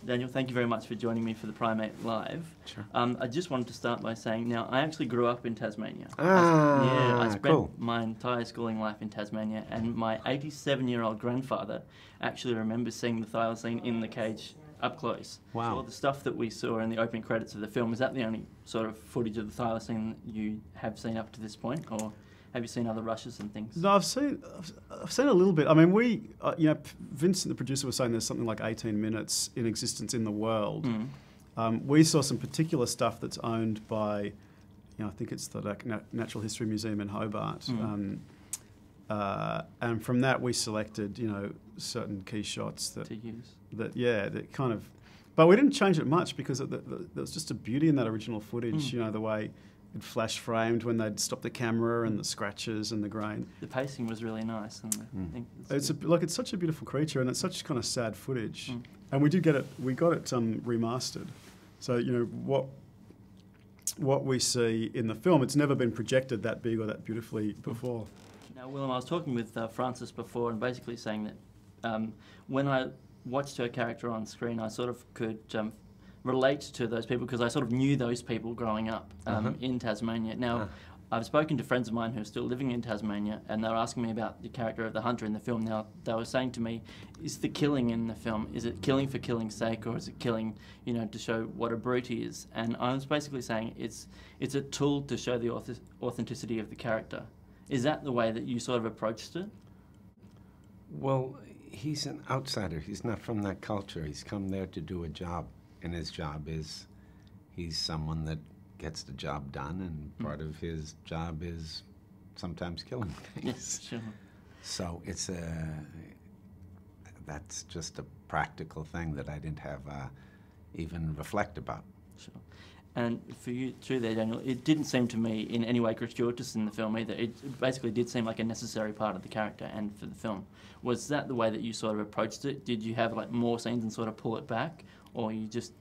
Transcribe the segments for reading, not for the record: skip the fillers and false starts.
Daniel, thank you very much for joining me for the Primate Live. Sure. I just wanted to start by saying, now, I actually grew up in Tasmania. I spent cool. my entire schooling life in Tasmania, and my 87-year-old grandfather actually remembers seeing the thylacine in the cage up close. Wow. So the stuff that we saw in the opening credits of the film, is that the only sort of footage of the thylacine that you have seen up to this point, or have you seen other rushes and things? No, I've seen a little bit. I mean, Vincent, the producer, was saying there's something like 18 minutes in existence in the world. We saw some particular stuff that's owned by, I think it's the Natural History Museum in Hobart. And from that we selected, certain key shots that to use. That kind of, but we didn't change it much because there was just a beauty in that original footage. The way it flash framed when they'd stop the camera and the scratches and the grain. The pacing was really nice, and I think it's such a beautiful creature, and it's such kind of sad footage. And we got it remastered. So what we see in the film, it's never been projected that big or that beautifully before. Now, Willem, I was talking with Frances before, and basically saying that when I watched her character on screen, I sort of could relate to those people because I sort of knew those people growing up in Tasmania. Now, I've spoken to friends of mine who are still living in Tasmania, and they were asking me about the character of the hunter in the film. Now, they were saying to me, is the killing in the film, is it killing for killing's sake, or is it killing, to show what a brute he is? And I was basically saying it's a tool to show the authenticity of the character. Is that the way that you sort of approached it? Well, he's an outsider. He's not from that culture. He's come there to do a job. And his job is, he's someone that gets the job done, and part of his job is sometimes killing things. Yes, sure. So that's just a practical thing that I didn't have even reflect about. Sure. And for you too there, Daniel, it didn't seem to me in any way gratuitous in the film either. It basically did seem like a necessary part of the character and for the film. Was that the way that you sort of approached it? Did you have more scenes and sort of pull it back? Or you just...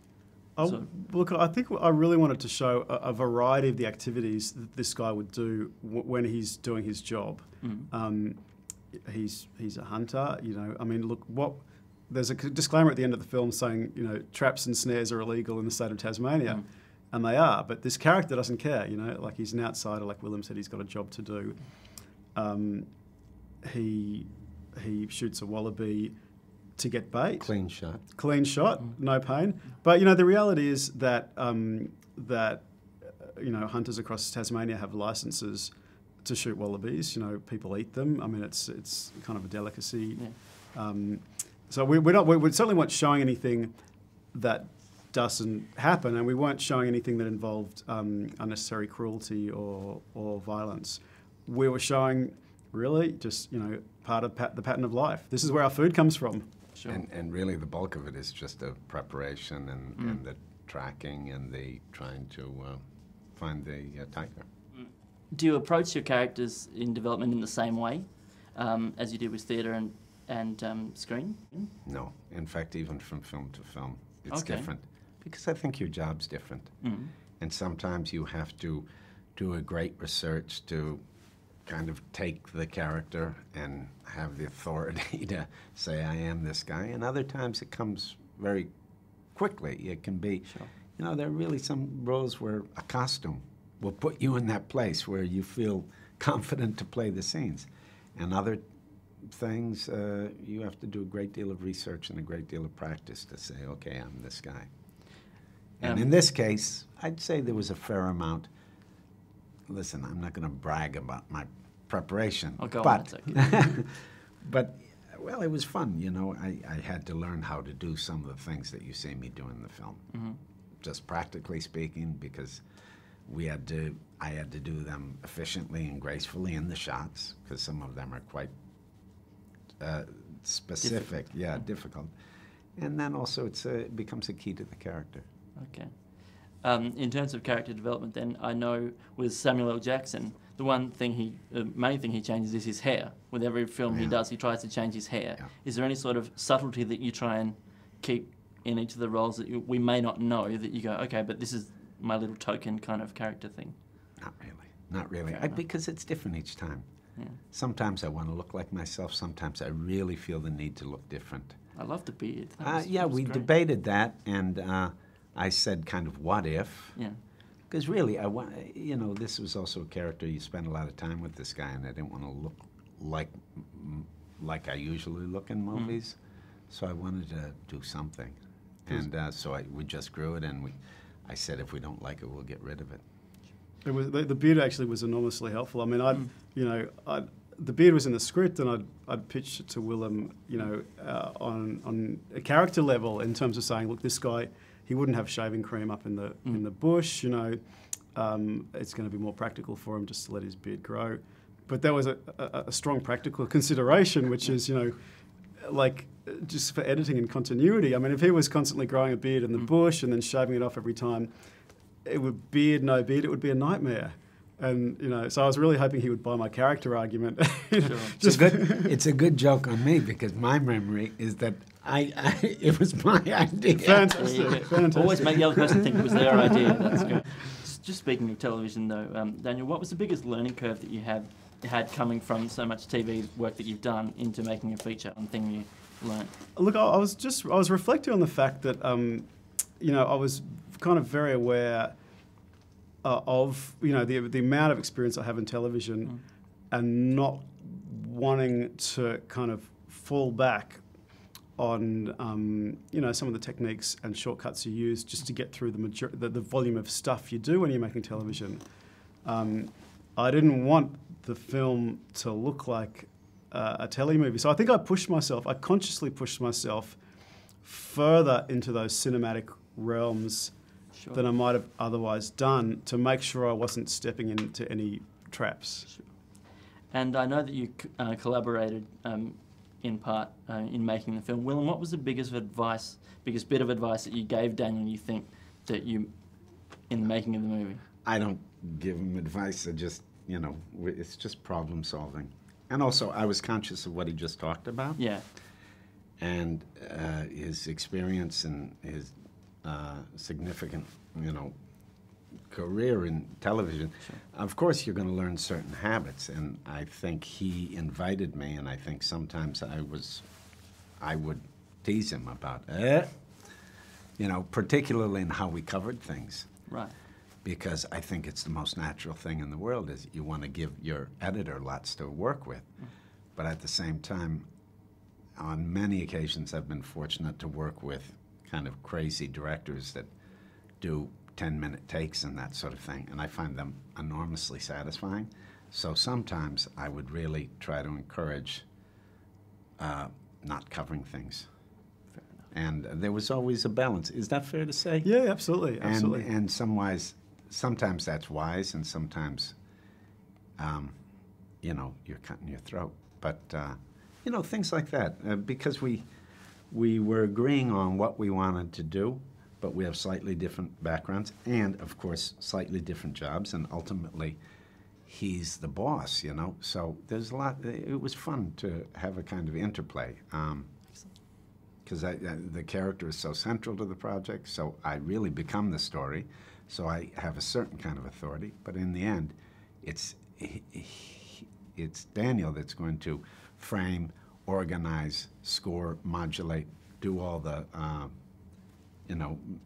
Look, I think I really wanted to show a variety of the activities that this guy would do when he's doing his job. He's a hunter, I mean, look, there's a disclaimer at the end of the film saying, traps and snares are illegal in the state of Tasmania. And they are, but this character doesn't care, like he's an outsider, like Willem said, he's got a job to do. He shoots a wallaby to get bait. Clean shot. Clean shot, no pain. But the reality is that hunters across Tasmania have licenses to shoot wallabies. People eat them. I mean, it's kind of a delicacy. Yeah. So we certainly weren't showing anything that doesn't happen, and we weren't showing anything that involved unnecessary cruelty or violence. We were showing really just part of the pattern of life. This is where our food comes from. Sure. And really the bulk of it is just the preparation and the tracking and the trying to find the tiger. Do you approach your characters in development in the same way as you did with theatre and screen? No. In fact, even from film to film, it's different. Because I think your job's different. And sometimes you have to do a great research to kind of take the character and have the authority to say, I am this guy. And other times it comes very quickly. It can be, there are really some roles where a costume will put you in that place where you feel confident to play the scenes. And other things, you have to do a great deal of research and a great deal of practice to say, okay, I'm this guy. And in this case, I'd say there was a fair amount. Listen, I'm not going to brag about my preparation. Oh, go on, that's okay. But, well, it was fun, I had to learn how to do some of the things that you see me do in the film. Just practically speaking, because I had to do them efficiently and gracefully in the shots, because some of them are quite specific. Difficult. And then also it becomes a key to the character. Okay. In terms of character development, then, I know with Samuel L. Jackson, the main thing he changes is his hair. With every film he does, he tries to change his hair. Yeah. Is there any sort of subtlety that you try and keep in each of the roles that we may not know, that you go, okay, but this is my little token kind of character thing? Not really. Because it's different each time. Yeah. Sometimes I want to look like myself. Sometimes I really feel the need to look different. I love the beard. Yeah, we debated that, and I said kind of what if. Yeah. Because really, this was also a character you spend a lot of time with this guy, and I didn't want to look like I usually look in movies. So I wanted to do something. And so we just grew it, and I said if we don't like it, we'll get rid of it. It was, the beard actually was enormously helpful. I mean, the beard was in the script, and I'd pitched it to Willem, on a character level in terms of saying, look, this guy, he wouldn't have shaving cream up in the bush. It's going to be more practical for him just to let his beard grow. But there was a strong practical consideration, which is, just for editing and continuity. I mean, if he was constantly growing a beard in the bush and then shaving it off every time, it would beard, no beard, it would be a nightmare. And, so I was really hoping he would buy my character argument. Sure. It's a good joke on me, because my memory is that it was my idea. Fantastic. Always make the other person think it was their idea. That's good. Just speaking of television, though, Daniel, what was the biggest learning curve that you had coming from so much TV work that you've done into making a feature? One thing you learned? Look, I was reflecting on the fact that, I was kind of very aware of the amount of experience I have in television, and not wanting to kind of fall back on some of the techniques and shortcuts you use just to get through the volume of stuff you do when you're making television. I didn't want the film to look like a telly movie, so I think I consciously pushed myself further into those cinematic realms than I might have otherwise done, to make sure I wasn't stepping into any traps. Sure. And I know that you collaborated in part in making the film. Willem, what was the biggest bit of advice that you gave Daniel, you think, in the making of the movie? I don't give him advice. I just, it's just problem solving. And also, I was conscious of what he just talked about. Yeah. And his experience and his significant, career in television. Sure. Of course, you're going to learn certain habits, and I think he invited me, and I think sometimes I would tease him about it, particularly in how we covered things. Right. Because I think it's the most natural thing in the world, is you want to give your editor lots to work with. But at the same time, on many occasions, I've been fortunate to work with kind of crazy directors that do 10-minute takes and that sort of thing, and I find them enormously satisfying. So sometimes I would really try to encourage not covering things. Fair enough. And there was always a balance. Is that fair to say? Yeah, absolutely. Absolutely. And sometimes that's wise, and sometimes, you're cutting your throat. But, things like that, because we were agreeing on what we wanted to do, but we have slightly different backgrounds and, of course, slightly different jobs, and ultimately he's the boss, So there's a lot. It was fun to have a kind of interplay, because the character is so central to the project, so I really become the story, so I have a certain kind of authority, but in the end, it's Daniel that's going to frame, organize, score, modulate, do all the,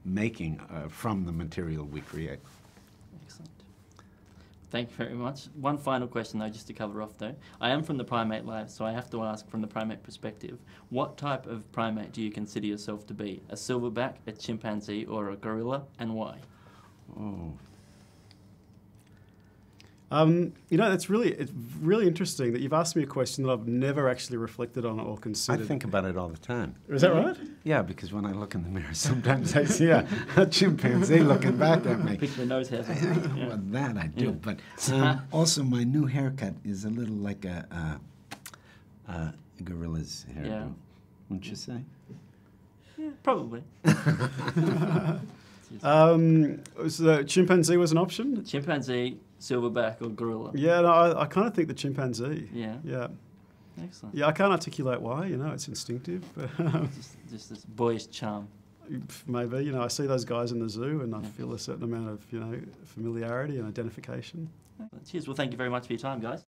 making from the material we create. Excellent. Thank you very much. One final question, though, just to cover off, though. I am from the Primate Lab, so I have to ask from the primate perspective, what type of primate do you consider yourself to be? A silverback, a chimpanzee, or a gorilla, and why? Oh. It's really interesting that you've asked me a question that I've never actually reflected on or considered. I think about it all the time. Is that right? Yeah, because when I look in the mirror, sometimes I see a chimpanzee looking back at me. Pick the nose hairs. Yeah. Well, that I do. Yeah. But also, my new haircut is a little like a gorilla's hairdo. Yeah. Wouldn't you say? Yeah, probably. So the chimpanzee was an option? Chimpanzee, silverback, or gorilla? Yeah, no, I kind of think the chimpanzee. Yeah? Yeah. Excellent. Yeah, I can't articulate why, it's instinctive. But, just this boyish charm. Maybe, I see those guys in the zoo and I feel a certain amount of, familiarity and identification. Cheers. Well, thank you very much for your time, guys.